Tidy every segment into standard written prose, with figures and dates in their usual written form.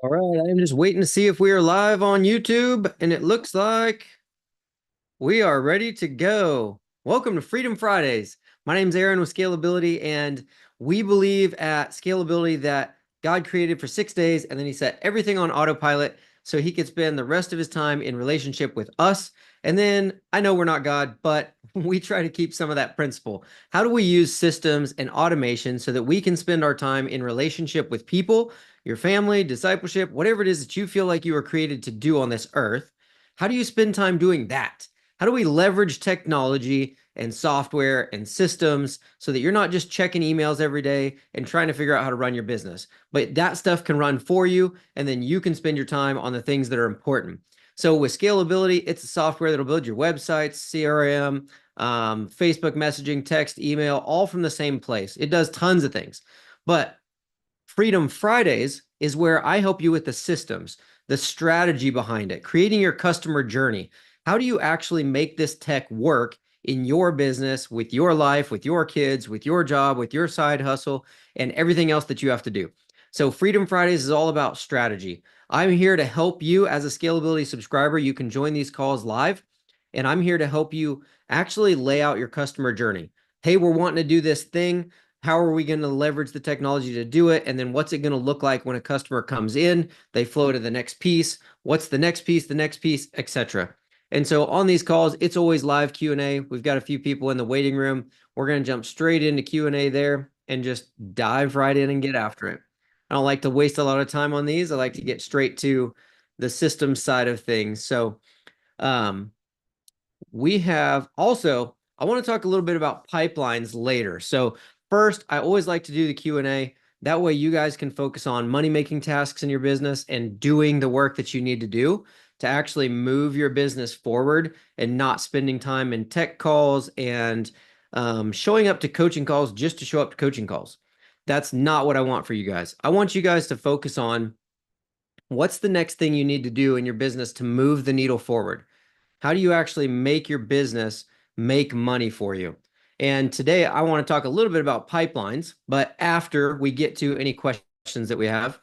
All right, I'm just waiting to see if we are live on YouTube, and it looks like we are ready to go. Welcome to Freedom Fridays. My name's Aaron with Scalability, and we believe at Scalability that God created for 6 days, and then he set everything on autopilot so he could spend the rest of his time in relationship with us. And then I know we're not God, but we try to keep some of that principle. How do we use systems and automation so that we can spend our time in relationship with people, your family, discipleship, whatever it is that you feel like you were created to do on this earth? How do you spend time doing that? How do we leverage technology and software and systems so that you're not just checking emails every day and trying to figure out how to run your business, but that stuff can run for you, and then you can spend your time on the things that are important. So with Scalability, it's a software that'll build your websites, CRM, Facebook messaging, text, email, all from the same place. It does tons of things. But Freedom Fridays is where I help you with the systems, the strategy behind it, creating your customer journey. How do you actually make this tech work in your business, with your life, with your kids, with your job, with your side hustle, and everything else that you have to do? So, Freedom Fridays is all about strategy. I'm here to help you as a Scalability subscriber. You can join these calls live, and I'm here to help you actually lay out your customer journey. Hey, we're wanting to do this thing. How are we going to leverage the technology to do it? And then what's it going to look like when a customer comes in, they flow to the next piece, what's the next piece, etc. And so on these calls, it's always live Q&A. We've got a few people in the waiting room. We're going to jump straight into Q&A there and just dive right in and get after it. I don't like to waste a lot of time on these. I like to get straight to the system side of things. So we have also, I want to talk a little bit about pipelines later. So first, I always like to do the Q&A. That way you guys can focus on money-making tasks in your business and doing the work that you need to do to actually move your business forward, and not spending time in tech calls and showing up to coaching calls just to show up to coaching calls. That's not what I want for you guys. I want you guys to focus on what's the next thing you need to do in your business to move the needle forward. How do you actually make your business make money for you? And today I want to talk a little bit about pipelines, but after we get to any questions that we have.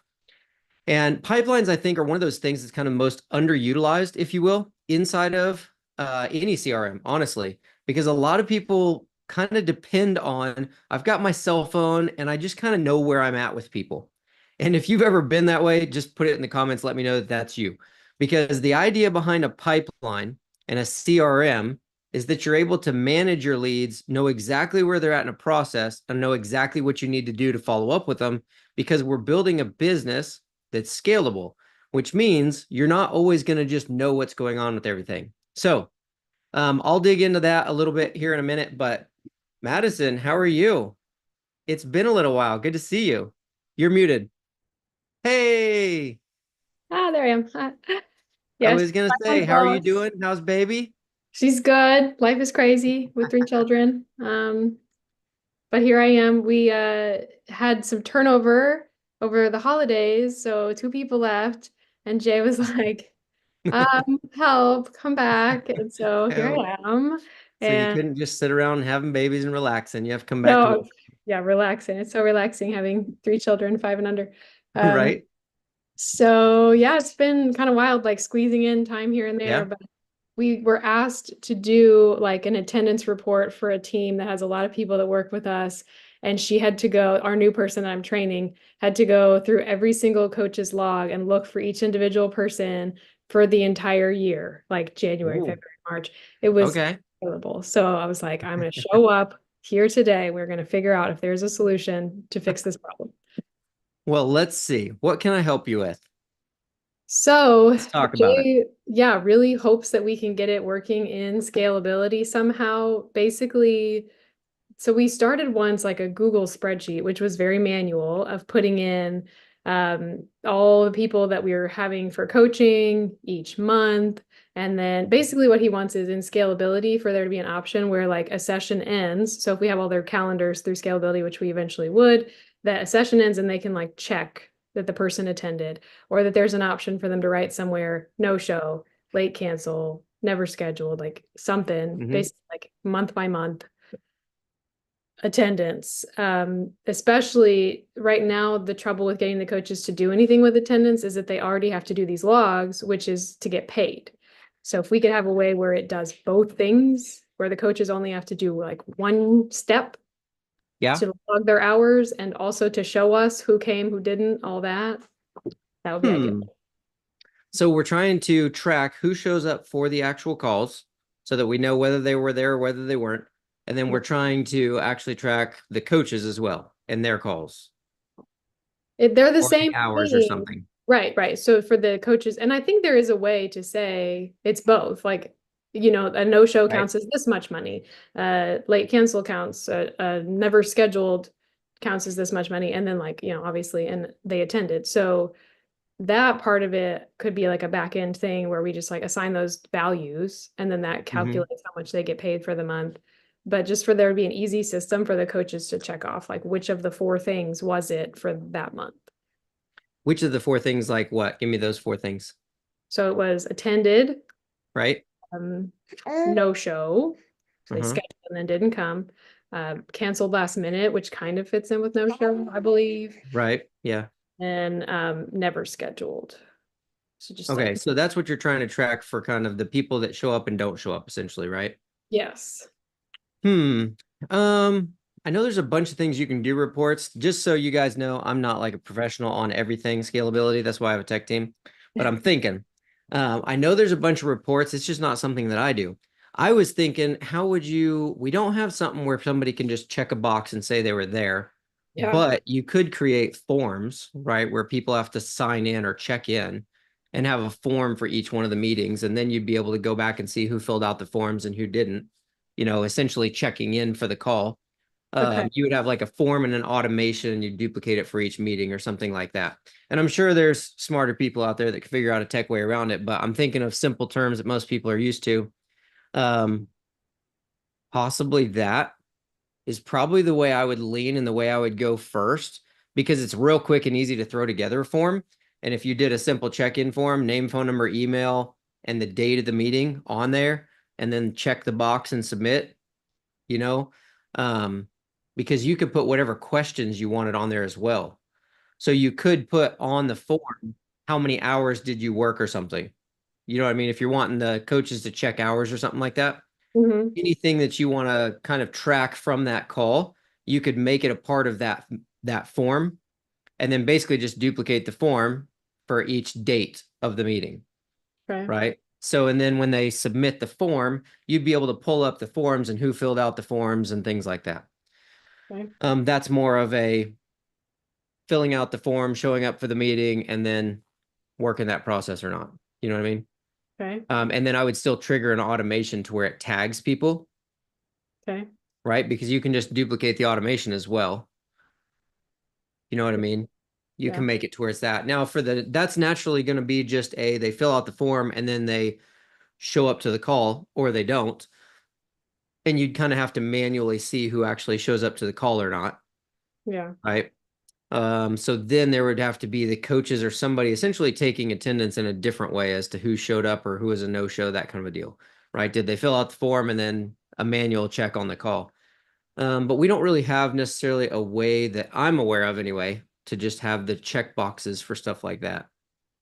And pipelines, I think, are one of those things that's kind of most underutilized, if you will, inside of any CRM, honestly, because a lot of people kind of depend on, I've got my cell phone and I just kind of know where I'm at with people. And if you've ever been that way, just put it in the comments. Let me know that that's you. Because the idea behind a pipeline and a CRM is that you're able to manage your leads, know exactly where they're at in a process, and know exactly what you need to do to follow up with them, because we're building a business that's scalable, which means you're not always going to just know what's going on with everything. So I'll dig into that a little bit here in a minute. But Madison, how are you? It's been a little while. Good to see you. You're muted. Hey, Ah, there I am. I Yes, was going to I'm say, how are you close. doing? How's baby? She's good. Life is crazy with three children. But here I am. We had some turnover over the holidays, so two people left, and Jay was like, help, come back. And so here Oh, I am. so you And couldn't just sit around having babies and relaxing. You have to come back to work, no, yeah, relaxing. It's so relaxing having three children, five and under. Um, right? so yeah, it's been kind of wild, like squeezing in time here and there, Yeah. but we were asked to do like an attendance report for a team that has a lot of people that work with us. And she had to go, our new person that I'm training had to go through every single coach's log and look for each individual person for the entire year, like January, Ooh, February, March. It was okay. terrible. So I was like, I'm going to show up here today. We're going to figure out if there's a solution to fix this problem. Well, let's see. What can I help you with? So Let's talk about it. Jay, yeah, really hopes that we can get it working in scalability somehow. Basically, so we started once like a Google spreadsheet, which was very manual of putting in all the people that we were having for coaching each month. And then basically what he wants is in scalability for there to be an option where like a session ends. So if we have all their calendars through scalability, which we eventually would, that a session ends and they can like check that the person attended, or that there's an option for them to write somewhere, no show, late cancel, never scheduled, like something, Hmm. basically like month by month. attendance. Especially right now, the trouble with getting the coaches to do anything with attendance is that they already have to do these logs, which is to get paid. So if we could have a way where it does both things, where the coaches only have to do like one step Yeah. to log their hours and also to show us who came, who didn't, all that, that would be ideal. Hmm. So we're trying to track who shows up for the actual calls so that we know whether they were there or whether they weren't. And then we're trying to actually track the coaches as well and their calls They're the or the same hours or thing. something. Right, right. So for the coaches, and I think there is a way to say it's both. Like, a no-show Right. counts as this much money. Late cancel counts, never scheduled counts as this much money. And then like, obviously, and they attended. So that part of it could be like a back end thing where we just like assign those values and then that Mhm. calculates how much they get paid for the month. But just for there to be an easy system for the coaches to check off, like which of the four things was it for that month? Which of the four things, like what? Give me those four things. So it was attended, Right. um, no show, so they Uh-huh. scheduled and then didn't come, canceled last minute, which kind of fits in with no show, I believe, Right. Yeah. and never scheduled. So just like, Okay. So that's what you're trying to track for kind of the people that show up and don't show up, essentially, right? yes. Hmm. I know there's a bunch of things you can do reports. Just so you guys know, I'm not like a professional on everything scalability. That's why I have a tech team. But I'm thinking, I know there's a bunch of reports. It's just not something that I do. I was thinking, how would you, we don't have something where somebody can just check a box and say they were there, Yeah. but you could create forms, right, where people have to sign in or check in and have a form for each one of the meetings. And then you'd be able to go back and see who filled out the forms and who didn't, essentially checking in for the call. Okay. You would have like a form and an automation and you duplicate it for each meeting or something like that. And I'm sure there's smarter people out there that can figure out a tech way around it, but I'm thinking of simple terms that most people are used to. Um, Possibly that is probably the way I would lean and the way I would go first because it's real quick and easy to throw together a form. And if you did a simple check-in form, name, phone number, email, and the date of the meeting on there, and then check the box and submit, you know, um, because you could put whatever questions you wanted on there as well. So you could put on the form, how many hours did you work or something? You know what I mean? If you're wanting the coaches to check hours or something like that, Hmm. anything that you want to kind of track from that call, you could make it a part of that form and then basically just duplicate the form for each date of the meeting, Okay. right? So, and then when they submit the form, you'd be able to pull up the forms and who filled out the forms and things like that. Okay. That's more of a filling out the form, showing up for the meeting, and then working that process or not. You know what I mean? Okay. And then I would still trigger an automation to where it tags people, Okay. right? Because you can just duplicate the automation as well. You know what I mean? You Yeah. can make it to where it's that. Now for that's naturally going to be just they fill out the form and then they show up to the call or they don't. And you'd kind of have to manually see who actually shows up to the call or not, Yeah. right? So then there would have to be the coaches or somebody essentially taking attendance in a different way as to who showed up or who was a no-show, that kind of a deal, right? Did they fill out the form and then a manual check on the call? But we don't really have necessarily a way that I'm aware of anyway to just have the check boxes for stuff like that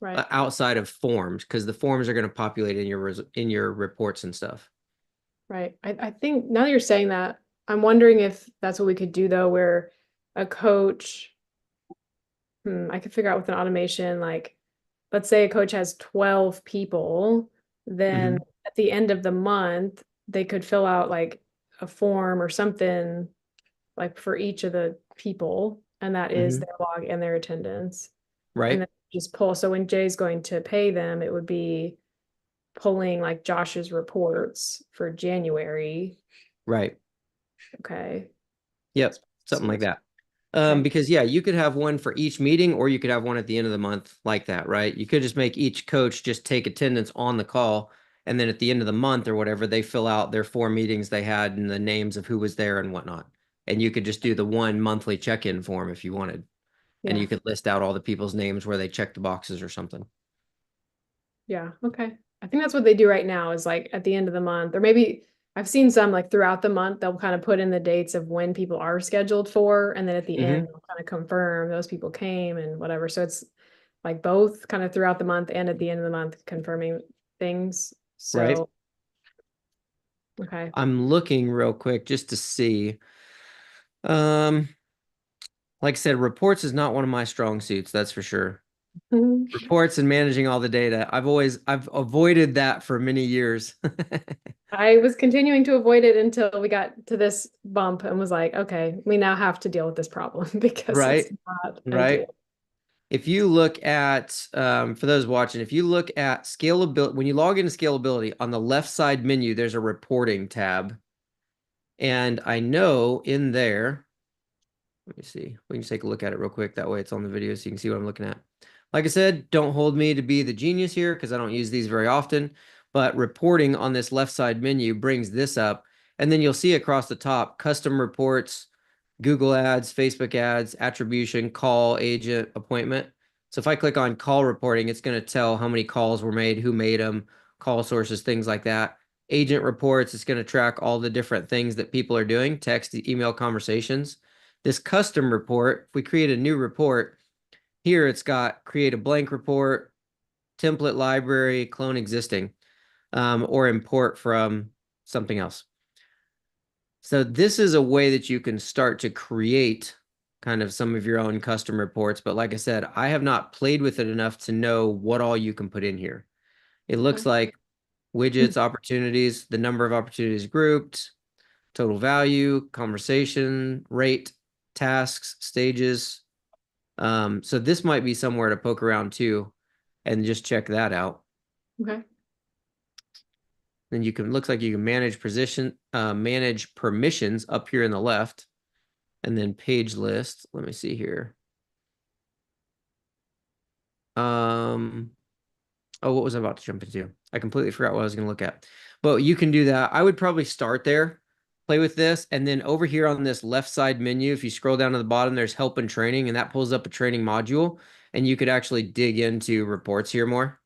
Right. outside of forms because the forms are going to populate in your reports and stuff. Right. I think now that you're saying that, I'm wondering if that's what we could do though, where a coach, I could figure out with an automation, like let's say a coach has 12 people, then Hmm. at the end of the month, they could fill out like a form or something like for each of the people, and that is Hmm. their log and their attendance. And Right. then just pull. So when Jay's going to pay them, it would be pulling like Josh's reports for January. Right. Okay. Yep. Something like that. Okay. Because yeah, you could have one for each meeting, or you could have one at the end of the month like that, right? You could just make each coach just take attendance on the call, and then at the end of the month or whatever, they fill out their four meetings they had and the names of who was there and whatnot. And you could just do the one monthly check-in form if you wanted, and Yeah. you could list out all the people's names where they checked the boxes or something. Yeah. Okay. I think that's what they do right now is like at the end of the month, or maybe I've seen some like throughout the month, they'll kind of put in the dates of when people are scheduled for, and then at the end, Hmm. they'll kind of confirm those people came and whatever. So it's like both kind of throughout the month and at the end of the month confirming things. Right. So, okay. I'm looking real quick just to see. Um, like I said, reports is not one of my strong suits, that's for sure. Reports and managing all the data. I've avoided that for many years. I was continuing to avoid it until we got to this bump and was like, okay, we now have to deal with this problem because it's Right. not Right. ideal. If you look at, for those watching, if you look at scalability, when you log into scalability on the left side menu, there's a reporting tab. And I know in there, let me see, we can take a look at it real quick. That way it's on the video so you can see what I'm looking at. Like I said, don't hold me to be the genius here because I don't use these very often. But reporting on this left side menu brings this up. And then you'll see across the top, custom reports, Google ads, Facebook ads, attribution, call, agent, appointment. So if I click on call reporting, it's going to tell how many calls were made, who made them, call sources, things like that. Agent reports, it's going to track all the different things that people are doing, text, email conversations. This custom report, if we create a new report, here it's got create a blank report, template library, clone existing, or import from something else. So this is a way that you can start to create kind of some of your own custom reports. But like I said, I have not played with it enough to know what all you can put in here. It looks Okay. like widgets, opportunities, the number of opportunities grouped, total value, conversation, rate, tasks, stages. So this might be somewhere to poke around too and just check that out. Okay. Then you can, looks like you can manage permissions up here in the left, and then page list. Let me see here. Um, oh, what was I about to jump into? I completely forgot what I was going to look at. But you can do that. I would probably start there, play with this, and then over here on this left side menu, if you scroll down to the bottom, there's help and training, and that pulls up a training module, and you could actually dig into reports here more.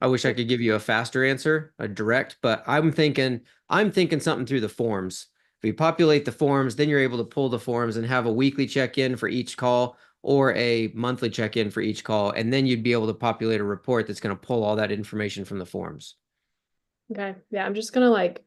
I wish I could give you a faster answer, a direct, but I'm thinking something through the forms. If you populate the forms, then you're able to pull the forms and have a weekly check-in for each call or a monthly check-in for each call. And then you'd be able to populate a report that's going to pull all that information from the forms. Okay. Yeah, I'm just gonna like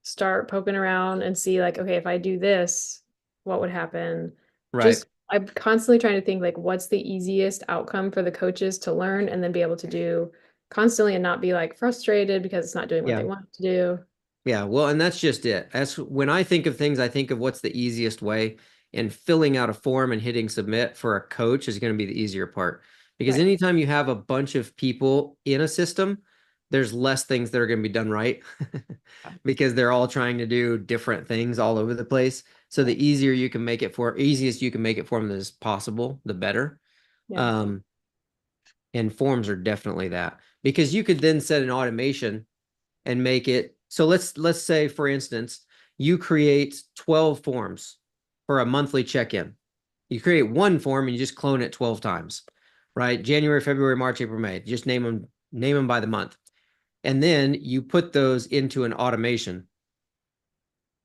start poking around and see like, okay, if I do this, what would happen? Right. Just I'm constantly trying to think like what's the easiest outcome for the coaches to learn and then be able to do constantly and not be like frustrated because it's not doing what they Yeah. want to do. Yeah, well, and that's just it. That's when I think of things, I think of what's the easiest way, and filling out a form and hitting submit for a coach is going to be the easier part. Because Right. anytime you have a bunch of people in a system, there's less things that are going to be done right because they're all trying to do different things all over the place. So the easiest you can make it for them as possible, the better. Yeah. Um, and forms are definitely that because you could then set an automation and make it so let's say for instance you create 12 forms for a monthly check-in. You create one form and you just clone it 12 times, right? January, February, March, April, May, just name them by the month, and then you put those into an automation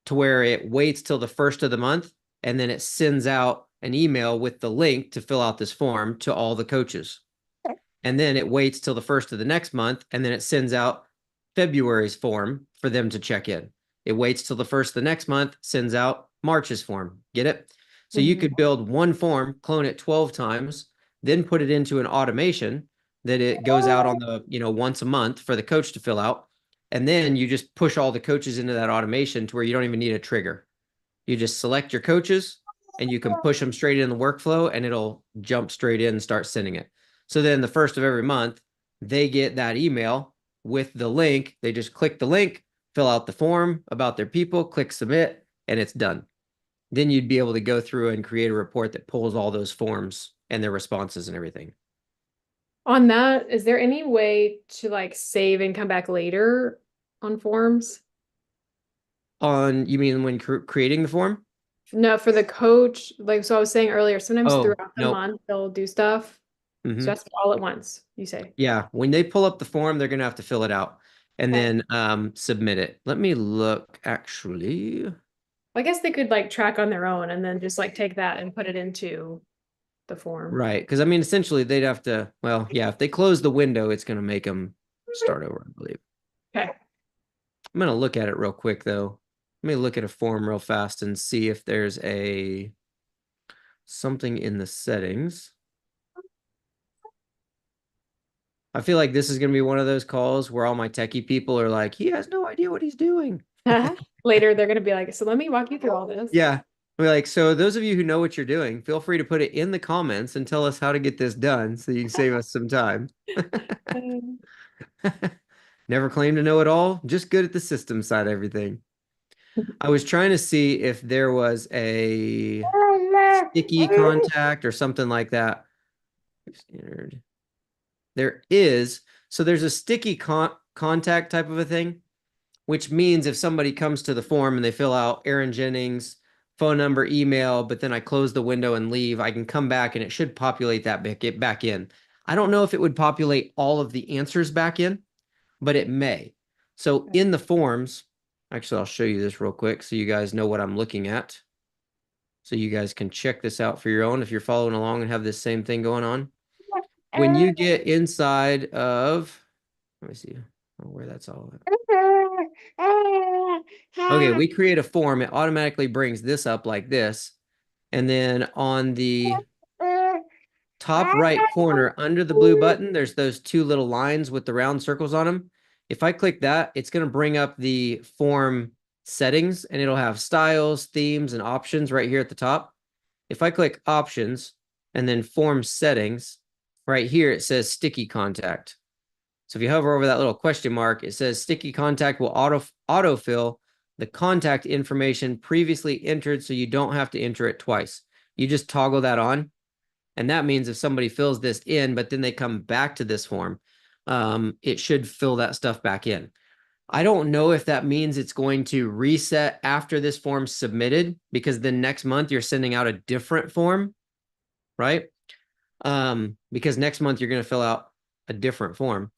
to where it waits till the first of the month and then it sends out an email with the link to fill out this form to all the coaches, and then it waits till the first of the next month and then it sends out February's form for them to check in. It waits till the first of the next month, sends out March's form. Get it? So you Mhm. could build one form, clone it 12 times, then put it into an automation that it goes out on the, once a month for the coach to fill out. And then you just push all the coaches into that automation to where you don't even need a trigger. You just select your coaches and you can push them straight in the workflow and it'll jump straight in and start sending it. So then the first of every month, they get that email with the link. They just click the link, fill out the form about their people, click submit, and it's done. Then you'd be able to go through and create a report that pulls all those forms and their responses and everything. On that, is there any way to like save and come back later on forms? You mean when creating the form? No, for the coach, like so I was saying earlier, sometimes Oh, throughout the no. month they'll do stuff. So Hmm. that's all at once, you say. Yeah, when they pull up the form, they're going to have to fill it out. and Okay. then submit it. Let me look actually. I guess they could like track on their own and then just like take that and put it into the form. Right. Because I mean, essentially, they'd have to, well, yeah, if they close the window, it's going to make them start over, I believe. Okay. I'm going to look at it real quick, though. Let me look at a form real fast and see if there's a something in the settings. I feel like this is going to be one of those calls where all my techie people are like, he has no idea what he's doing. Later, they're gonna be like, so let me walk you through all this. Yeah. We're like, so those of you who know what you're doing, feel free to put it in the comments and tell us how to get this done so you can save us some time. Um, Never claim to know it all, just good at the system side of everything. I was trying to see if there was a sticky contact or something like that. Standard. There is. So there's a sticky contact type of a thing, which means if somebody comes to the form and they fill out Aaron Jennings, phone number, email, but then I close the window and leave, I can come back and it should populate that back in. I don't know if it would populate all of the answers back in, but it may. So in the forms, actually, I'll show you this real quick so you guys know what I'm looking at. So you guys can check this out for your own if you're following along and have this same thing going on. When you get inside of, let me see where that's all at. Okay, we create a form. It automatically brings this up like this. And then on the top right corner under the blue button, there's those two little lines with the round circles on them. If I click that, it's going to bring up the form settings and it'll have styles, themes, and options right here at the top. If I click options and then form settings, right here it says sticky contact. So if you hover over that little question mark, it says sticky contact will autofill the contact information previously entered so you don't have to enter it twice. You just toggle that on. And that means if somebody fills this in, but then they come back to this form, it should fill that stuff back in. I don't know if that means it's going to reset after this form's submitted, because then next month you're sending out a different form, right? Because next month you're going to fill out a different form.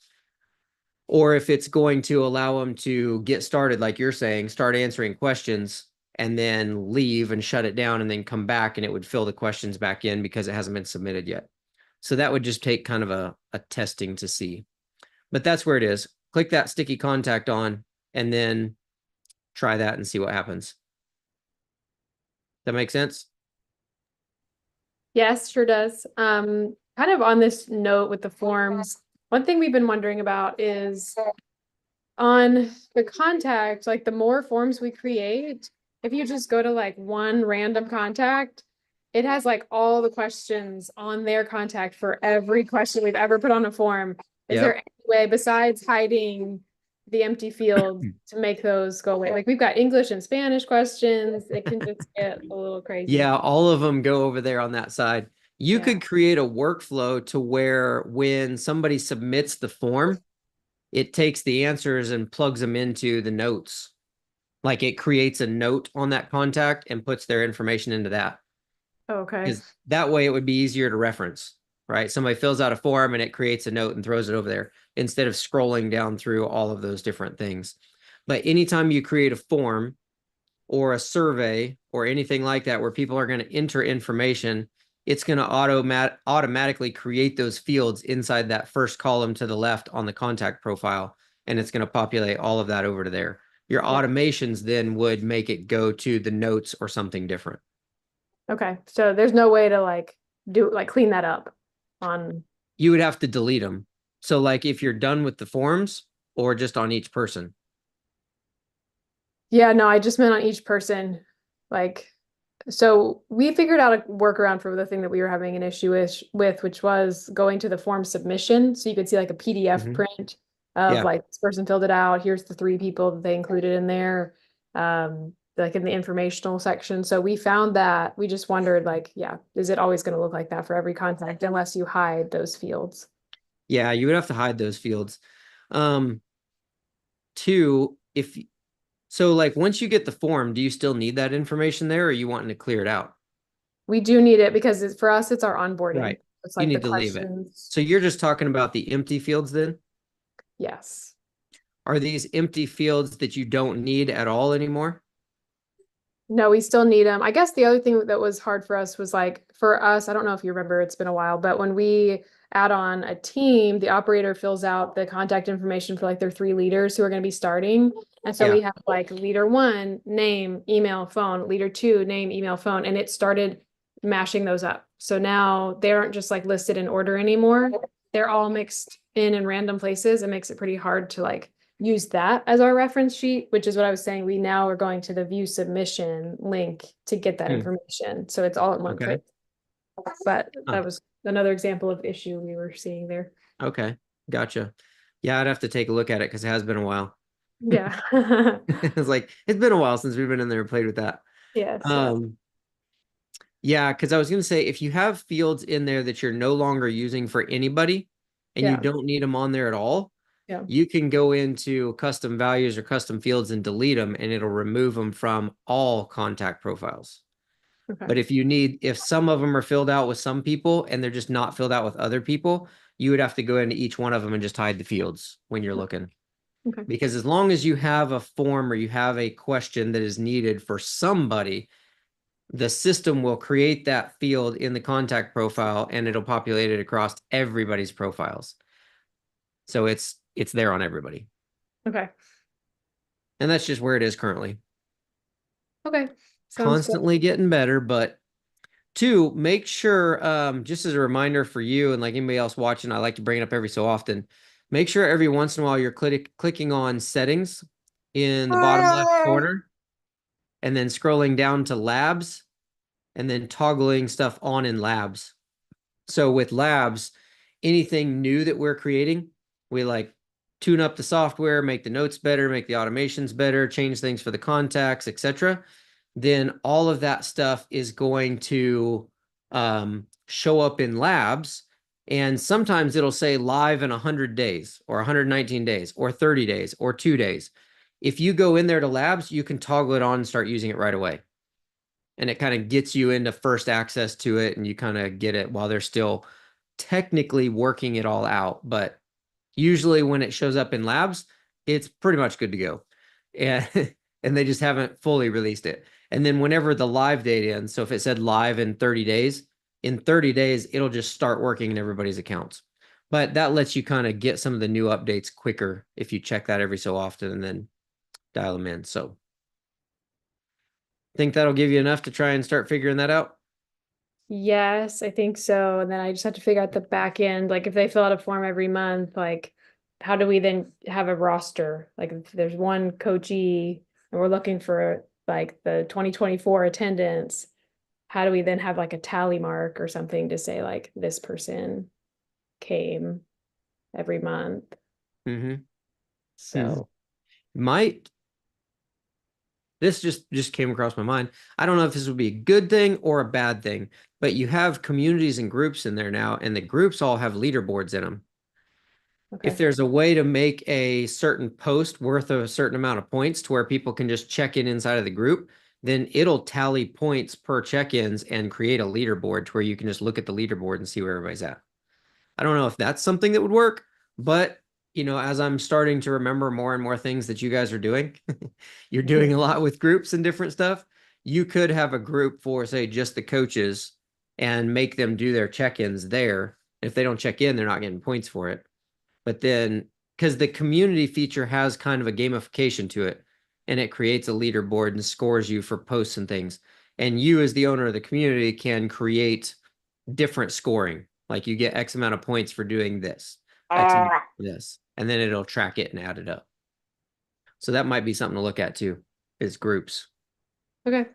Or if it's going to allow them to get started, like you're saying, start answering questions and then leave and shut it down and then come back and it would fill the questions back in because it hasn't been submitted yet. So that would just take kind of a testing to see. But that's where it is. Click that sticky contact on and then try that and see what happens. That makes sense? yes, sure does. Kind of on this note with the forms, one thing we've been wondering about is on the contact, like the more forms we create, if you just go to like one random contact, it has like all the questions on their contact for every question we've ever put on a form. Is there Yep. any way besides hiding the empty field to make those go away? Like we've got English and Spanish questions. It can just get a little crazy. Yeah, all of them go over there on that side. You Yeah. could create a workflow to where when somebody submits the form, it takes the answers and plugs them into the notes. Like it creates a note on that contact and puts their information into that. Okay. Because that way it would be easier to reference, right? Somebody fills out a form and it creates a note and throws it over there instead of scrolling down through all of those different things. But anytime you create a form or a survey or anything like that where people are going to enter information, it's going to automatically create those fields inside that first column to the left on the contact profile. And it's going to populate all of that over to there. Your Yeah. automations then would make it go to the notes or something different. Okay. So there's no way to like do like clean that up on. You would have to delete them. So, like, if you're done with the forms or just on each person. Yeah, no, I just meant on each person. Like, so we figured out a workaround for the thing that we were having an issue with, which was going to the form submission. So you could see like a PDF Mhm. print of Yeah. like this person filled it out. Here's the three people that they included in there, like in the informational section. So we found that we just wondered, like, yeah, is it always going to look like that for every contact unless you hide those fields? Yeah. You would have to hide those fields. Um, Two, if so, like, once you get the form, do you still need that information there or are you wanting to clear it out? We do need it because for us, it's our onboarding. Right. It's You like the need to leave it. questions. So you're just talking about the empty fields then? Yes. Are these empty fields that you don't need at all anymore? No, we still need them. I guess the other thing that was hard for us was like for us, I don't know if you remember, it's been a while, but when we add on a team, the operator fills out the contact information for like their three leaders who are going to be starting. And so Yeah. we have like leader one, name, email, phone, leader two, name, email, phone, and it started mashing those up. So now they aren't just like listed in order anymore. They're all mixed in random places. It makes it pretty hard to like use that as our reference sheet, which is what I was saying. We now are going to the view submission link to get that Hmm. information. So it's all in one place. Okay. But Huh. that was another example of issue we were seeing there. Okay. Gotcha. Yeah, I'd have to take a look at it because it has been a while. Yeah. It's like it's been a while since we've been in there and played with that. Yes, yes. Um, yeah, because I was gonna say if you have fields in there that you're no longer using for anybody and you Yeah. don't need them on there at all, Yeah. you can go into custom values or custom fields and delete them and it'll remove them from all contact profiles. Okay. But if some of them are filled out with some people and they're just not filled out with other people, you would have to go into each one of them and just hide the fields when you're looking. Okay. Because as long as you have a form or you have a question that is needed for somebody, the system will create that field in the contact profile and it'll populate it across everybody's profiles. So it's there on everybody. Okay. And that's just where it is currently. Okay. Sounds good. Constantly getting better, but two, make sure, just as a reminder for you and like anybody else watching, I like to bring it up every so often. Make sure every once in a while you're clicking on settings in the bottom left corner and then scrolling down to labs and then toggling stuff on in labs. So with labs, anything new that we're creating, we like tune up the software, make the notes better, make the automations better, change things for the contacts, etc. Then all of that stuff is going to show up in labs. And sometimes it'll say live in 100 days or 119 days or 30 days or 2 days. If you go in there to labs, you can toggle it on and start using it right away. And it kind of gets you into first access to it and you kind of get it while they're still technically working it all out. But usually when it shows up in labs, it's pretty much good to go. And and they just haven't fully released it. And then whenever the live date ends, so if it said live in 30 days, it'll just start working in everybody's accounts. But that lets you kind of get some of the new updates quicker if you check that every so often and then dial them in. So think that'll give you enough to try and start figuring that out. Yes, I think so. And then I just have to figure out the back end. Like if they fill out a form every month, like how do we then have a roster? Like if there's one coachee and we're looking for like the 2024 attendance, how do we then have like a tally mark or something to say like this person came every month? Mm-hmm. Mm-hmm. So Might this just came across my mind. I don't know if this would be a good thing or a bad thing, but you have communities and groups in there now, and the groups all have leaderboards in them. If okay. there's a way to make a certain post worth a certain amount of points to where people can just check in inside of the group, then it'll tally points per check-ins and create a leaderboard to where you can just look at the leaderboard and see where everybody's at. I don't know if that's something that would work, but as I'm starting to remember more and more things that you guys are doing, you're doing a lot with groups and different stuff. You could have a group for, say, just the coaches and make them do their check-ins there. If they don't check in, they're not getting points for it. But then, because the community feature has kind of a gamification to it, and it creates a leaderboard and scores you for posts and things. And you, as the owner of the community, can create different scoring. Like you get X amount of points for doing this, X amount for this, and then it'll track it and add it up. So that might be something to look at too, is groups. Okay.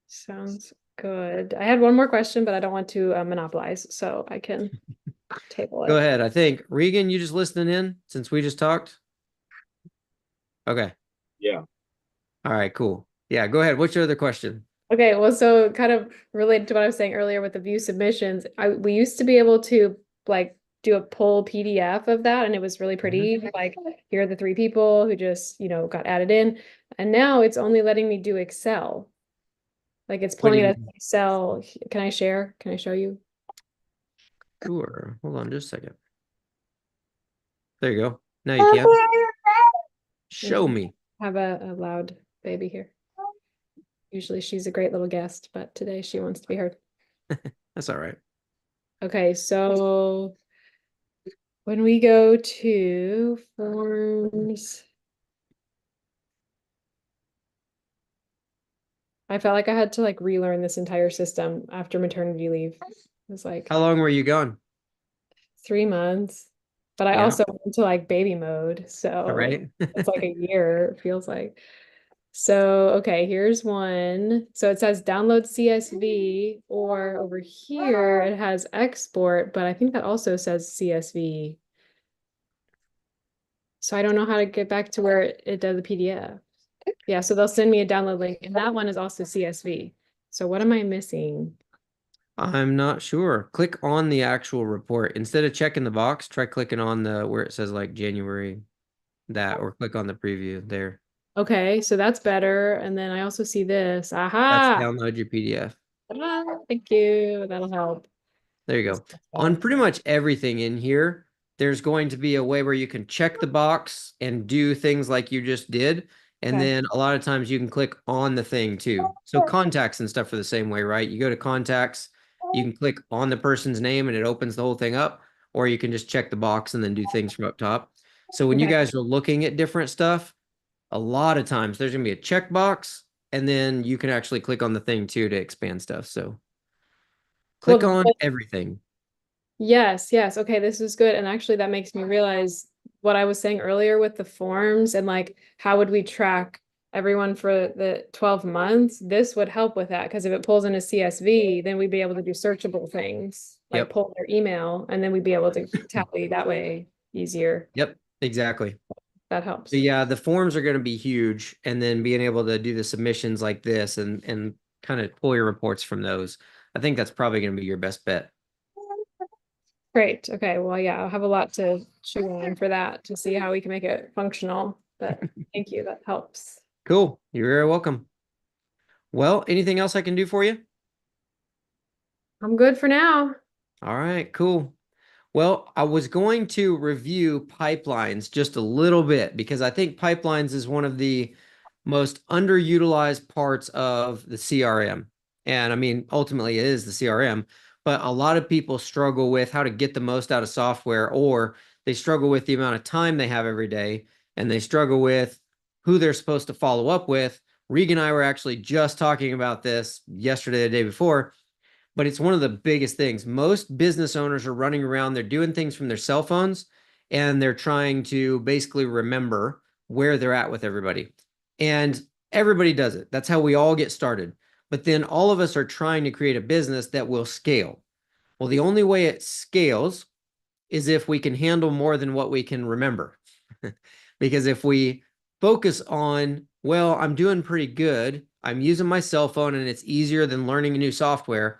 Sounds good. I had one more question, but I don't want to monopolize, so I can table Go it. ahead. I think Regan, you just listening in since we just talked? Okay. Yeah. All right, cool. Yeah, go ahead. What's your other question? Okay, well, so kind of related to what I was saying earlier with the view submissions, we used to be able to like do a pull PDF of that, and it was really pretty. Like, here are the three people who just, got added in, and now it's only letting me do Excel. Like it's What do pulling it you as Excel. Can I share? Can I show you? Sure. Hold on just a second. There you go. No, you can't. We Show can me. have a loud baby here. Usually she's a great little guest, but today she wants to be heard. That's all right. Okay, so when we go to forms, I felt like I had to like relearn this entire system after maternity leave. It was like How long were you gone? 3 months, but I Yeah. also went into like baby mode, All so right. it's like a year, it feels like. So, okay, here's one. So it says download CSV, or over here it has export, but I think that also says CSV. So I don't know how to get back to where it does the PDF. Yeah, so they'll send me a download link, and that one is also CSV. So what am I missing? I'm not sure. Click on the actual report. Instead of checking the box, try clicking on the where it says like January that or click on the preview there. Okay, so that's better. And then I also see this. That's Aha! download your PDF. Ah, thank you. That'll help. There you That's go. On better. pretty much everything in here, there's going to be a way where you can check the box and do things like you just did. And Okay. then a lot of times you can click on the thing too. So contacts and stuff are the same way, right? You go to contacts, you can click on the person's name and it opens the whole thing up, or you can just check the box and then do things from up top. So when you Okay. guys are looking at different stuff, a lot of times there's going to be a checkbox and then you can actually click on the thing too to expand stuff. So click Well, on everything. yes, yes. Okay, this is good. And actually, that makes me realize what I was saying earlier with the forms and like how would we track everyone for the 12 months? This would help with that because if it pulls in a CSV, then we'd be able to do searchable things like Yep. pull their email and then we'd be able to tally that way easier. Yep, exactly. That But helps. yeah, the forms are going to be huge, and then being able to do the submissions like this and kind of pull your reports from those. I think that's probably going to be your best bet. Great. Okay. Well, yeah, I'll have a lot to chew on for that to see how we can make it functional. But thank you. That helps. Cool. You're very welcome. Well, anything else I can do for you? I'm good for now. All right, cool. Well, I was going to review pipelines just a little bit because I think pipelines is one of the most underutilized parts of the CRM. And I mean, ultimately it is the CRM, but a lot of people struggle with how to get the most out of software, or they struggle with the amount of time they have every day, and they struggle with who they're supposed to follow up with. Regan and I were actually just talking about this yesterday, the day before, but it's one of the biggest things. Most business owners are running around, they're doing things from their cell phones, and they're trying to basically remember where they're at with everybody. And everybody does it. That's how we all get started. But then all of us are trying to create a business that will scale. Well, the only way it scales is if we can handle more than what we can remember. Because if we focus on, well, I'm doing pretty good, I'm using my cell phone and it's easier than learning a new software,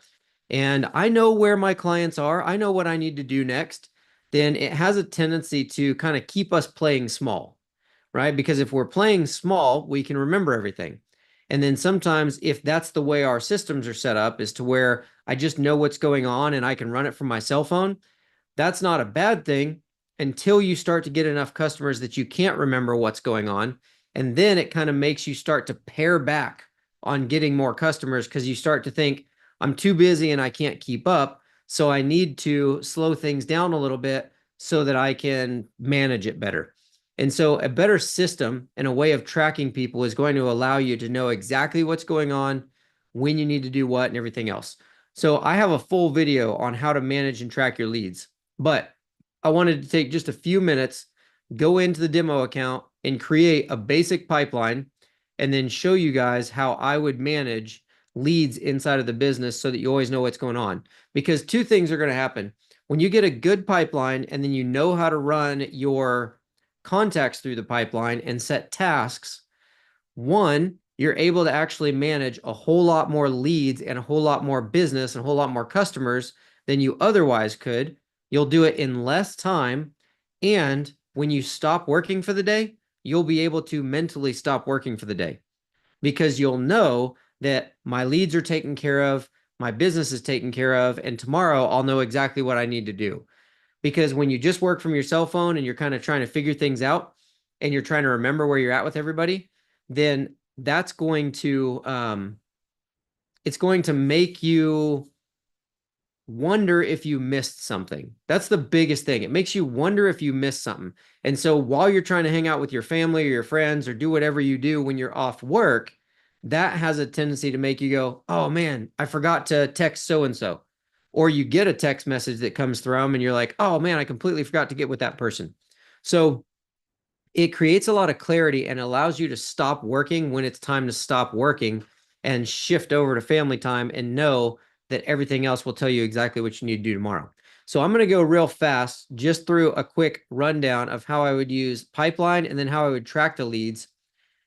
and I know where my clients are, I know what I need to do next, then it has a tendency to kind of keep us playing small, right? Because if we're playing small, we can remember everything. And then sometimes, if that's the way our systems are set up, is to where I just know what's going on and I can run it from my cell phone, that's not a bad thing until you start to get enough customers that you can't remember what's going on. And then it kind of makes you start to pare back on getting more customers because you start to think, I'm too busy and I can't keep up. So I need to slow things down a little bit so that I can manage it better. And so a better system and a way of tracking people is going to allow you to know exactly what's going on, when you need to do what, and everything else. So I have a full video on how to manage and track your leads. But I wanted to take just a few minutes, go into the demo account and create a basic pipeline, and then show you guys how I would manage leads inside of the business so that you always know what's going on. Because two things are going to happen. When you get a good pipeline and then you know how to run your contacts through the pipeline and set tasks, one, you're able to actually manage a whole lot more leads and a whole lot more business and a whole lot more customers than you otherwise could. You'll do it in less time. And when you stop working for the day, you'll be able to mentally stop working for the day because you'll know that my leads are taken care of, my business is taken care of, and tomorrow I'll know exactly what I need to do. because when you just work from your cell phone and you're kind of trying to figure things out and you're trying to remember where you're at with everybody, then that's going to it's going to make you wonder if you missed something. That's the biggest thing. It makes you wonder if you missed something. And so while you're trying to hang out with your family or your friends or do whatever you do when you're off work, that has a tendency to make you go, oh man, I forgot to text so and so. Or you get a text message that comes through them and you're like, oh man, I completely forgot to get with that person. So it creates a lot of clarity and allows you to stop working when it's time to stop working and shift over to family time and know that everything else will tell you exactly what you need to do tomorrow. So I'm going to go real fast just through a quick rundown of how I would use pipeline and then how I would track the leads.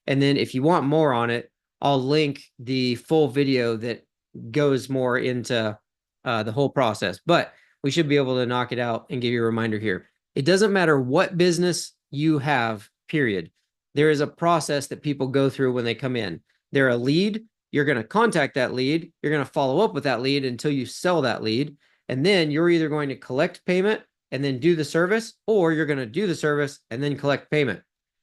And then if you want more on it, I'll link the full video that goes more into the whole process. But we should be able to knock it out and give you a reminder here. It doesn't matter what business you have, period. There is a process that people go through when they come in. They're a lead. You're going to contact that lead. You're going to follow up with that lead until you sell that lead. And then you're either going to collect payment and then do the service, or you're going to do the service and then collect payment.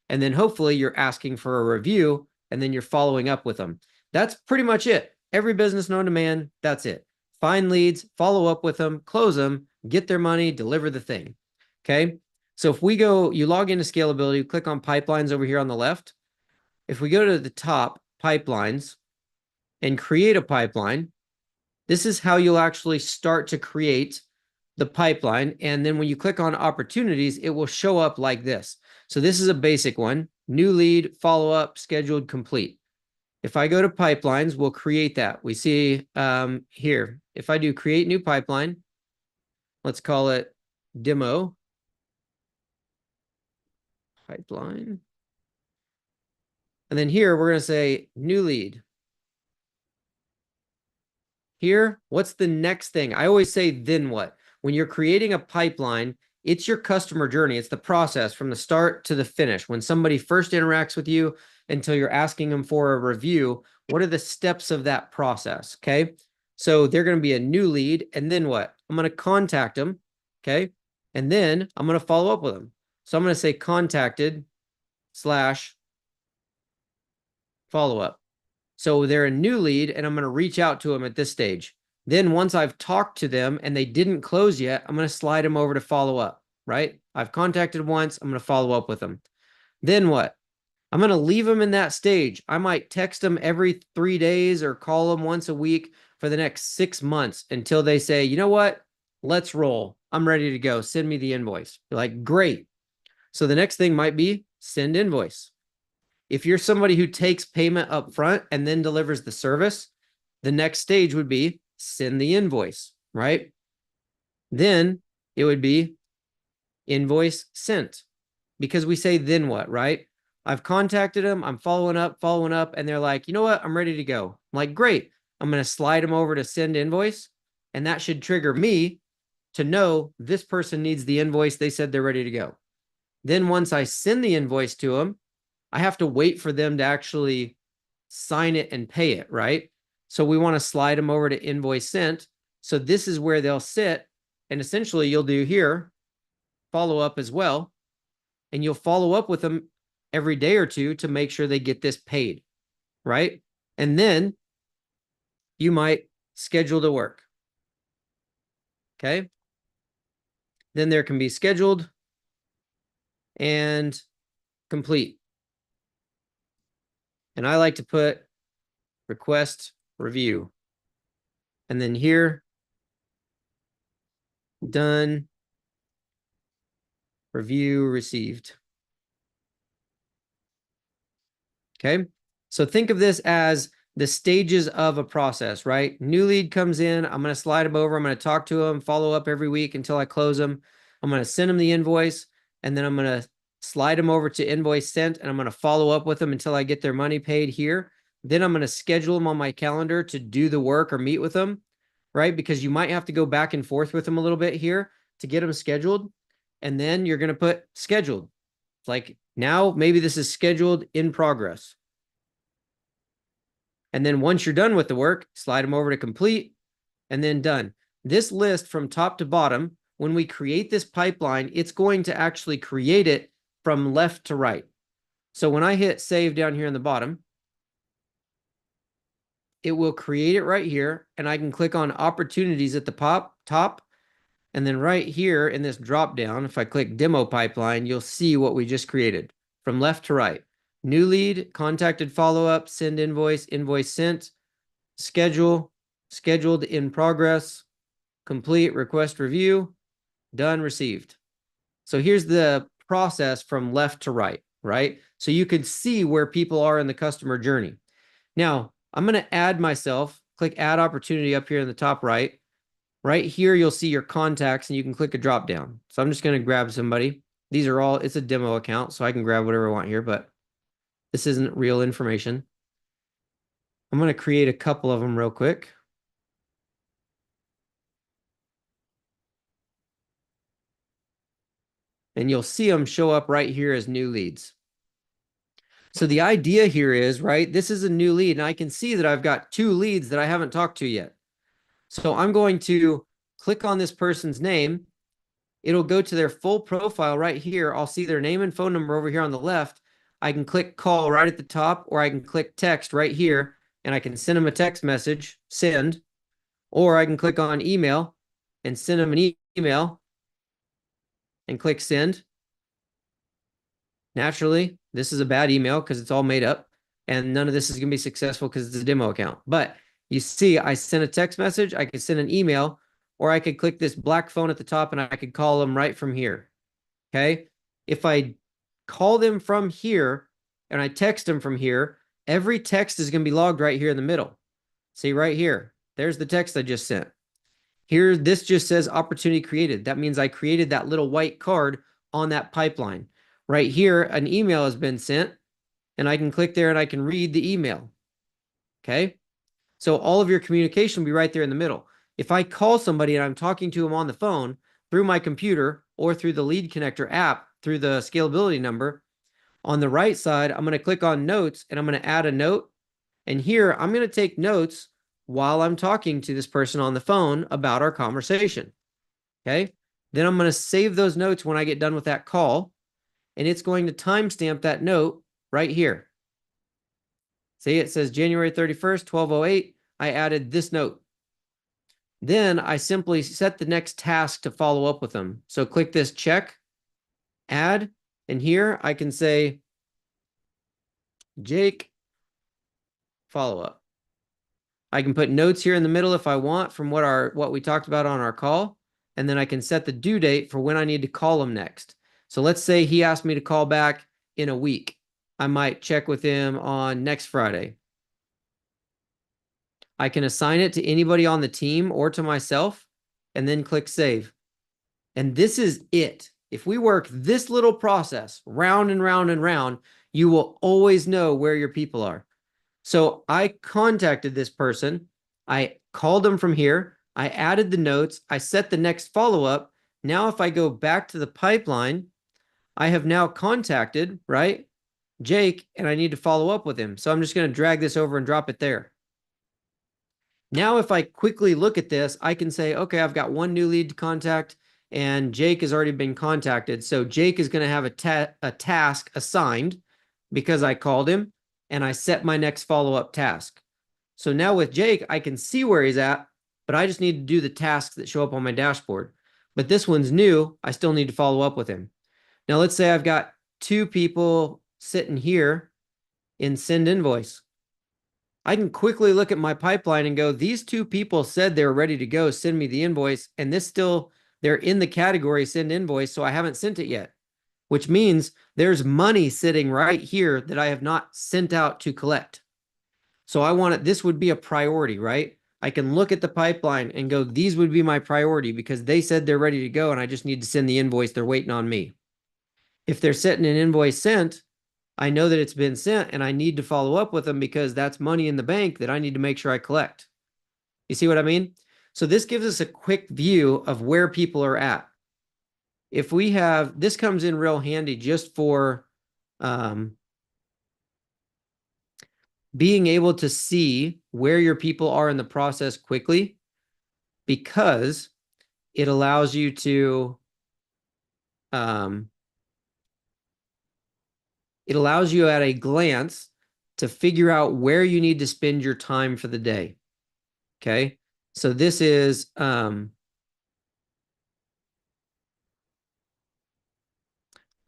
And then hopefully you're asking for a review and then you're following up with them. That's pretty much it. Every business known to man, that's it. Find leads, follow up with them, close them, get their money, deliver the thing. Okay. So if we go, you log into scalability, click on pipelines over here on the left. If we go to the top, pipelines, and create a pipeline, this is how you'll actually start to create the pipeline. And then when you click on opportunities, it will show up like this. So this is a basic one, new lead, follow up, scheduled, complete. If I go to pipelines, we'll create that. We see here, if I do create new pipeline, let's call it demo pipeline. And then here, we're going to say new lead. Here, what's the next thing? I always say, then what? When you're creating a pipeline, it's your customer journey. It's the process from the start to the finish. When somebody first interacts with you until you're asking them for a review, what are the steps of that process? Okay. So they're going to be a new lead. And then what? I'm going to contact them. Okay. And then I'm going to follow up with them. So I'm going to say contacted / follow up. So they're a new lead and I'm going to reach out to them at this stage. Then once I've talked to them and they didn't close yet, I'm going to slide them over to follow up, right? I've contacted once, I'm going to follow up with them. Then what? I'm going to leave them in that stage. I might text them every 3 days or call them once a week for the next 6 months until they say, you know what? Let's roll. I'm ready to go. Send me the invoice. You're like, great. So the next thing might be send invoice. If you're somebody who takes payment up front and then delivers the service, the next stage would be send the invoice, right? Then it would be invoice sent, because we say then what, right? I've contacted them, I'm following up, and they're like, you know what? I'm ready to go. I'm like, great. I'm going to slide them over to send invoice, and that should trigger me to know this person needs the invoice. They said they're ready to go. Then once I send the invoice to them, I have to wait for them to actually sign it and pay it, right? So we want to slide them over to invoice sent. So this is where they'll sit. And essentially you'll do here, follow up as well. And you'll follow up with them every day or two to make sure they get this paid, right? And then you might schedule to work. Okay. Then there can be scheduled and complete. And I like to put request review. And then here, done, review received. Okay. So think of this as the stages of a process, right? New lead comes in. I'm going to slide them over. I'm going to talk to them, follow up every week until I close them. I'm going to send them the invoice, and then I'm going to slide them over to invoice sent, and I'm going to follow up with them until I get their money paid here. Then I'm going to schedule them on my calendar to do the work or meet with them, right? Because you might have to go back and forth with them a little bit here to get them scheduled. And then you're going to put scheduled. It's like, now maybe this is scheduled in progress. And then once you're done with the work, slide them over to complete and then done. This list from top to bottom when we create this pipeline, it's going to actually create it from left to right. So when I hit save down here in the bottom, it will create it right here, and I can click on opportunities at the top. And then right here in this drop down, if I click demo pipeline, you'll see what we just created from left to right. New lead, contacted follow-up, send invoice, invoice sent, schedule, scheduled in progress, complete, request review, done, received. So here's the process from left to right, right? So you can see where people are in the customer journey. Now, I'm going to add myself, click add opportunity up here in the top right. Right here, you'll see your contacts and you can click a drop down. So I'm just going to grab somebody. These are all, it's a demo account, so I can grab whatever I want here, but this isn't real information. I'm going to create a couple of them real quick. And you'll see them show up right here as new leads. So the idea here is, right, this is a new lead, and I can see that I've got 2 leads that I haven't talked to yet. So I'm going to click on this person's name. It'll go to their full profile right here. I'll see their name and phone number over here on the left. I can click call right at the top, or I can click text right here, and I can send them a text message, send, or I can click on email and send them an email and click send. Naturally, this is a bad email because it's all made up, and none of this is going to be successful because it's a demo account. But you see, I sent a text message, I could send an email, or I could click this black phone at the top and I could call them right from here. Okay. If I call them from here and I text them from here, every text is going to be logged right here in the middle. See right here. There's the text I just sent. Here, this just says opportunity created. That means I created that little white card on that pipeline. Right here, an email has been sent, and I can click there and I can read the email. Okay. So all of your communication will be right there in the middle. If I call somebody and I'm talking to them on the phone through my computer or through the lead connector app, through the scalability number, on the right side, I'm going to click on notes and I'm going to add a note. And here I'm going to take notes while I'm talking to this person on the phone about our conversation. Okay. Then I'm going to save those notes when I get done with that call. And it's going to timestamp that note right here. See, it says January 31st, 12:08. I added this note. Then I simply set the next task to follow up with them. So click this check, add, and here I can say, Jake, follow up. I can put notes here in the middle if I want from what we talked about on our call. And then I can set the due date for when I need to call him next. So let's say he asked me to call back in a week. I might check with him on next Friday. I can assign it to anybody on the team or to myself and then click save. And this is it. If we work this little process round and round and round, you will always know where your people are. So I contacted this person. I called them from here. I added the notes. I set the next follow-up. Now, if I go back to the pipeline, I have now contacted, right, Jake, and I need to follow up with him. So I'm just going to drag this over and drop it there. Now, if I quickly look at this, I can say, okay, I've got 1 new lead to contact and Jake has already been contacted. So Jake is going to have a task assigned because I called him and I set my next follow-up task. So now with Jake, I can see where he's at, but I just need to do the tasks that show up on my dashboard. But this one's new. I still need to follow up with him. Now, let's say I've got 2 people sitting here in send invoice. I can quickly look at my pipeline and go, these 2 people said they were ready to go, send me the invoice, and they're in the category send invoice, so I haven't sent it yet, which means there's money sitting right here that I have not sent out to collect. So this would be a priority, right? I can look at the pipeline and go, these would be my priority because they said they're ready to go and I just need to send the invoice. They're waiting on me. If they're setting an invoice sent, I know that it's been sent and I need to follow up with them because that's money in the bank that I need to make sure I collect. You see what I mean? So this gives us a quick view of where people are at. If we have, this comes in real handy just for being able to see where your people are in the process quickly, because it allows you to um, it allows you at a glance to figure out where you need to spend your time for the day. Okay. So this is we'll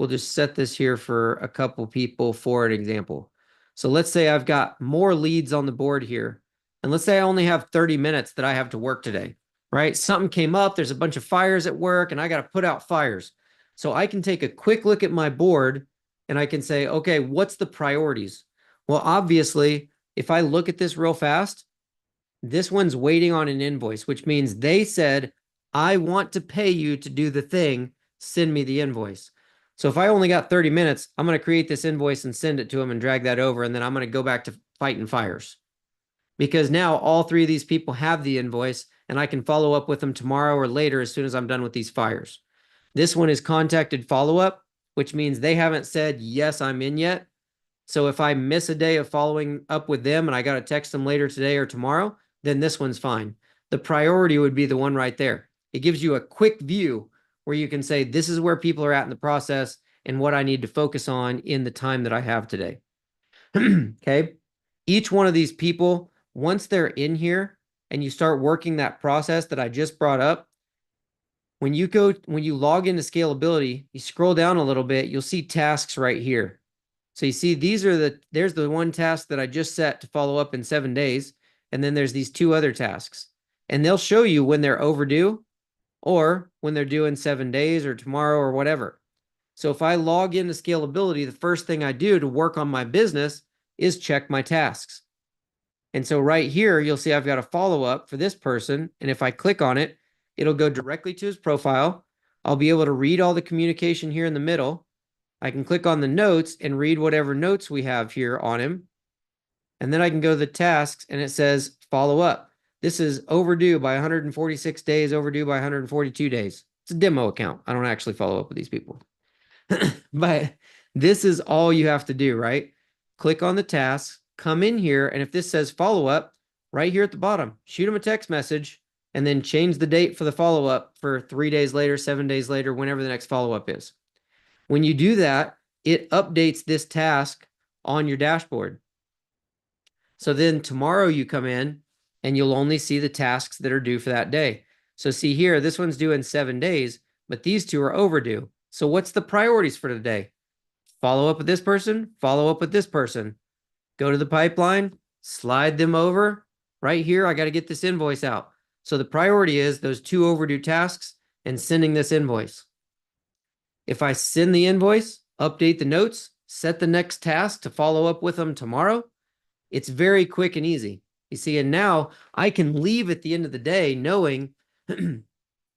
just set this here for a couple people for an example. So let's say I've got more leads on the board here. And let's say I only have 30 minutes that I have to work today, right? Something came up, there's a bunch of fires at work, and I got to put out fires. So I can take a quick look at my board and I can say, okay, what's the priorities? Well, obviously, if I look at this real fast, this one's waiting on an invoice, which means they said, I want to pay you to do the thing. Send me the invoice. So if I only got 30 minutes, I'm going to create this invoice and send it to them and drag that over. And then I'm going to go back to fighting fires because now all three of these people have the invoice and I can follow up with them tomorrow or later as soon as I'm done with these fires. This one is contacted follow up, which means they haven't said, yes, I'm in yet. So if I miss a day of following up with them and I got to text them later today or tomorrow, then this one's fine. The priority would be the one right there. It gives you a quick view where you can say, this is where people are at in the process and what I need to focus on in the time that I have today. Okay. Each one of these people, once they're in here and you start working that process that I just brought up, when you log into scalability, you scroll down a little bit, you'll see tasks right here. So you see, there's the one task that I just set to follow up in 7 days. And then there's these two other tasks. And they'll show you when they're overdue or when they're due in 7 days or tomorrow or whatever. So if I log into scalability, the first thing I do to work on my business is check my tasks. And so right here, you'll see I've got a follow up for this person. And if I click on it, it'll go directly to his profile. I'll be able to read all the communication here in the middle. I can click on the notes and read whatever notes we have here on him. And then I can go to the tasks and it says follow up. This is overdue by 146 days, overdue by 142 days. It's a demo account. I don't actually follow up with these people. But this is all you have to do, right? Click on the tasks, come in here, and if this says follow up, right here at the bottom, shoot them a text message and then change the date for the follow up for 3 days later, 7 days later, whenever the next follow up is. When you do that, it updates this task on your dashboard. So then tomorrow you come in and you'll only see the tasks that are due for that day. So see here, this one's due in 7 days, but these two are overdue. So what's the priorities for today? Follow up with this person, follow up with this person. Go to the pipeline, slide them over. Right here, I got to get this invoice out. So the priority is those two overdue tasks and sending this invoice. If I send the invoice, update the notes, set the next task to follow up with them tomorrow, it's very quick and easy. You see, and now I can leave at the end of the day knowing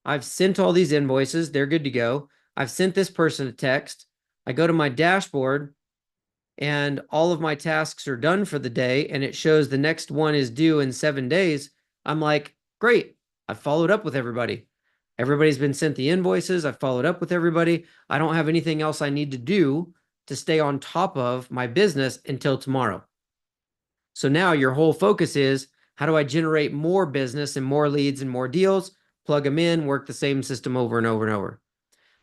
I've sent all these invoices, they're good to go. I've sent this person a text. I go to my dashboard and all of my tasks are done for the day and it shows the next one is due in 7 days. I'm like, great, I've followed up with everybody. Everybody's been sent the invoices. I've followed up with everybody. I don't have anything else I need to do to stay on top of my business until tomorrow. So now your whole focus is, how do I generate more business and more leads and more deals, plug them in, work the same system over and over and over.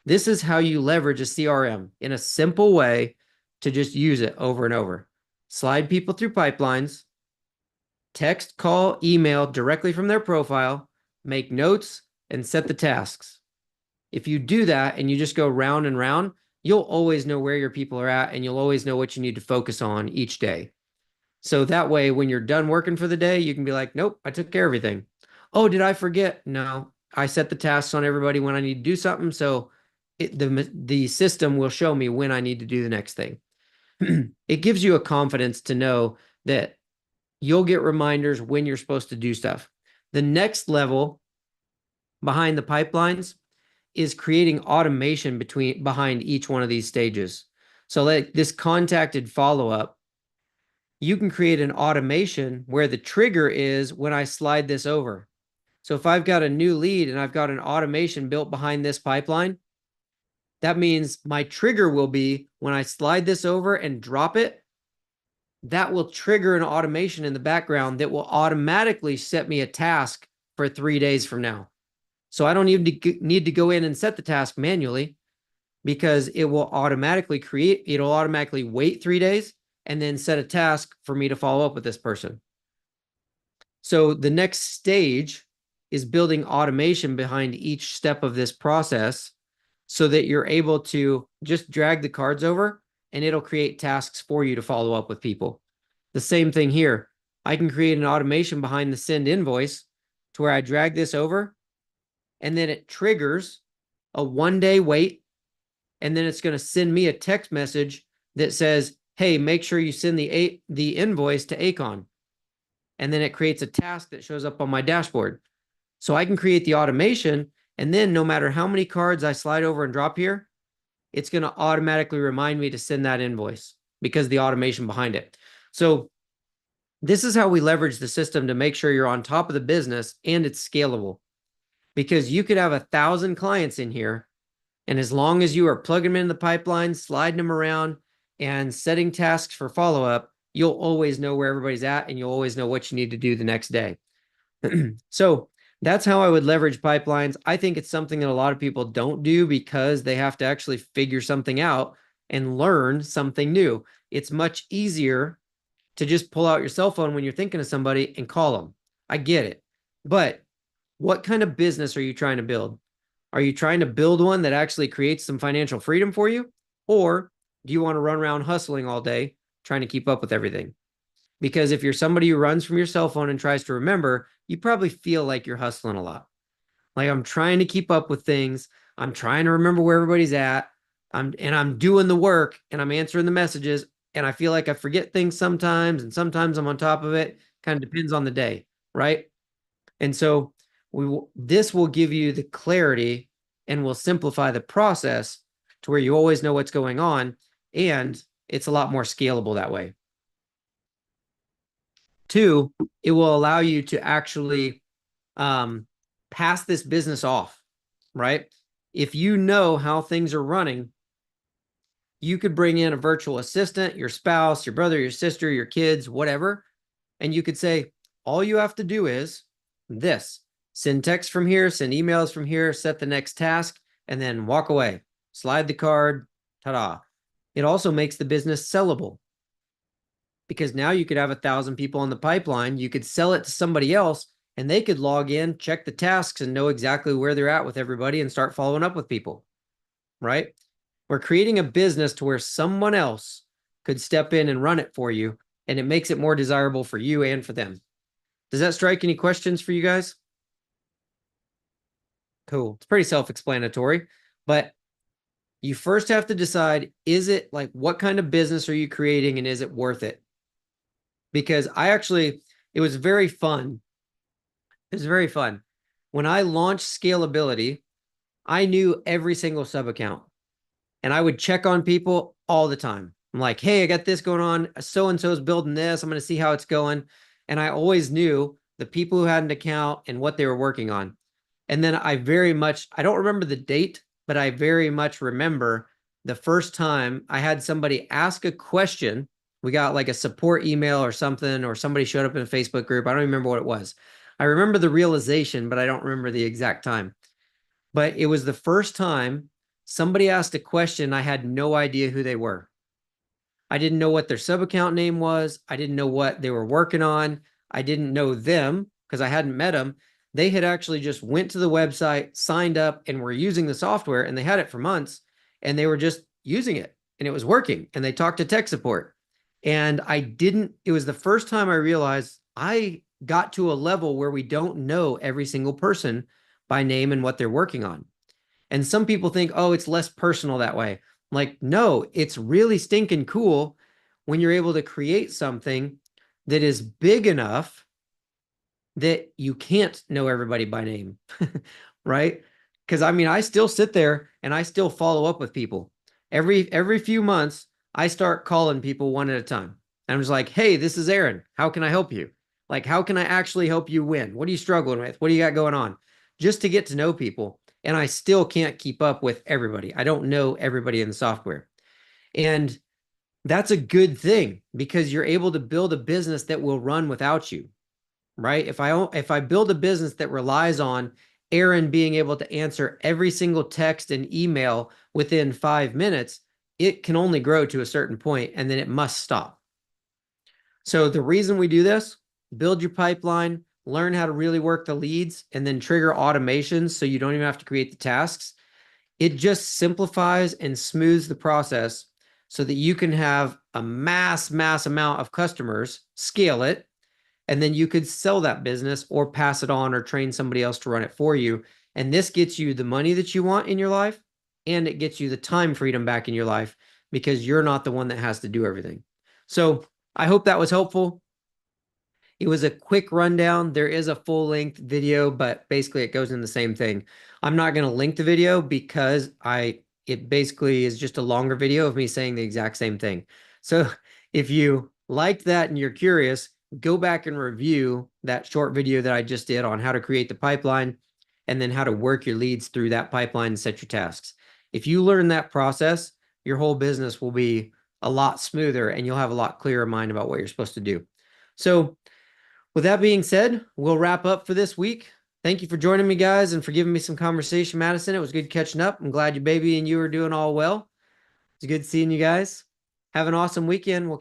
This is how you leverage a CRM in a simple way to just use it over and over. Slide people through pipelines, text, call, email directly from their profile, make notes, and set the tasks. If you do that and you just go round and round, you'll always know where your people are at and you'll always know what you need to focus on each day. So that way, when you're done working for the day, you can be like, nope, I took care of everything. Oh, did I forget? No, I set the tasks on everybody when I need to do something. So the system will show me when I need to do the next thing. It gives you a confidence to know that you'll get reminders when you're supposed to do stuff. The next level behind the pipelines is creating automation behind each one of these stages. So like this contacted follow-up, you can create an automation where the trigger is when I slide this over. So if I've got a new lead and I've got an automation built behind this pipeline, that means my trigger will be when I slide this over and drop it, that will trigger an automation in the background that will automatically set me a task for 3 days from now. So I don't need to go in and set the task manually because it'll automatically wait 3 days and then set a task for me to follow up with this person. So the next stage is building automation behind each step of this process so that you're able to just drag the cards over and it'll create tasks for you to follow up with people. The same thing here. I can create an automation behind the send invoice to where I drag this over and then it triggers a 1 day wait. And then it's going to send me a text message that says, hey, make sure you send the invoice to Acon. And then it creates a task that shows up on my dashboard. So I can create the automation. And then no matter how many cards I slide over and drop here, it's going to automatically remind me to send that invoice because of the automation behind it. So this is how we leverage the system to make sure you're on top of the business and it's scalable. Because you could have 1,000 clients in here, and as long as you are plugging them in the pipeline, sliding them around, and setting tasks for follow-up, you'll always know where everybody's at, and you'll always know what you need to do the next day. So that's how I would leverage pipelines. I think it's something that a lot of people don't do because they have to actually figure something out and learn something new. It's much easier to just pull out your cell phone when you're thinking of somebody and call them. I get it. But what kind of business are you trying to build? Are you trying to build one that actually creates some financial freedom for you? Or do you want to run around hustling all day trying to keep up with everything? Because if you're somebody who runs from your cell phone and tries to remember, you probably feel like you're hustling a lot. Like I'm trying to keep up with things. I'm trying to remember where everybody's at. I'm doing the work and I'm answering the messages. And I feel like I forget things sometimes, and sometimes I'm on top of it. Kind of depends on the day, right? And so this will give you the clarity and will simplify the process to where you always know what's going on, and it's a lot more scalable that way. Two, it will allow you to actually pass this business off, right? If you know how things are running, you could bring in a virtual assistant, your spouse, your brother, your sister, your kids, whatever, and you could say, all you have to do is this: send text from here, send emails from here, set the next task, and then walk away. Slide the card, ta-da. It also makes the business sellable because now you could have 1,000 people in the pipeline. You could sell it to somebody else and they could log in, check the tasks, and know exactly where they're at with everybody and start following up with people, right? We're creating a business to where someone else could step in and run it for you, and it makes it more desirable for you and for them. Does that strike any questions for you guys? Cool. It's pretty self-explanatory, but you first have to decide, is it like, what kind of business are you creating and is it worth it? Because it was very fun. It was very fun. When I launched Scalability, I knew every single sub account and I would check on people all the time. I'm like, hey, I got this going on. So and so is building this. I'm going to see how it's going. And I always knew the people who had an account and what they were working on. And then I don't remember the date, but I very much remember the first time I had somebody ask a question. We got like a support email or something, or somebody showed up in a Facebook group. I don't remember what it was. I remember the realization, but I don't remember the exact time. But it was the first time somebody asked a question. I had no idea who they were. I didn't know what their sub account name was. I didn't know what they were working on. I didn't know them because I hadn't met them. They had actually just went to the website, signed up, and were using the software, and they had it for months, and they were just using it, and it was working, and they talked to tech support. And it was the first time I realized I got to a level where we don't know every single person by name and what they're working on. And some people think, oh, it's less personal that way. Like, no, it's really stinking cool when you're able to create something that is big enough that you can't know everybody by name, right? Because I mean, I still sit there and I still follow up with people. Every few months, I start calling people one at a time. And I'm just like, hey, this is Aaron. How can I help you? Like, how can I actually help you win? What are you struggling with? What do you got going on? Just to get to know people. And I still can't keep up with everybody. I don't know everybody in the software. And that's a good thing because you're able to build a business that will run without you, right? If I build a business that relies on Aaron being able to answer every single text and email within 5 minutes, it can only grow to a certain point and then it must stop. So the reason we do this, build your pipeline, learn how to really work the leads, and then trigger automations so you don't even have to create the tasks. It just simplifies and smooths the process so that you can have a mass amount of customers, scale it, and then you could sell that business or pass it on or train somebody else to run it for you. And this gets you the money that you want in your life, and it gets you the time freedom back in your life because you're not the one that has to do everything. So I hope that was helpful. It was a quick rundown. There is a full length video, but basically it goes in the same thing. I'm not going to link the video because it basically is just a longer video of me saying the exact same thing. So if you liked that and you're curious, go back and review that short video that I just did on how to create the pipeline and then how to work your leads through that pipeline and set your tasks. If you learn that process, your whole business will be a lot smoother and you'll have a lot clearer mind about what you're supposed to do. So with that being said, we'll wrap up for this week. Thank you for joining me, guys, and for giving me some conversation, Madison. It was good catching up. I'm glad your baby and you are doing all well. It's good seeing you guys. Have an awesome weekend. We'll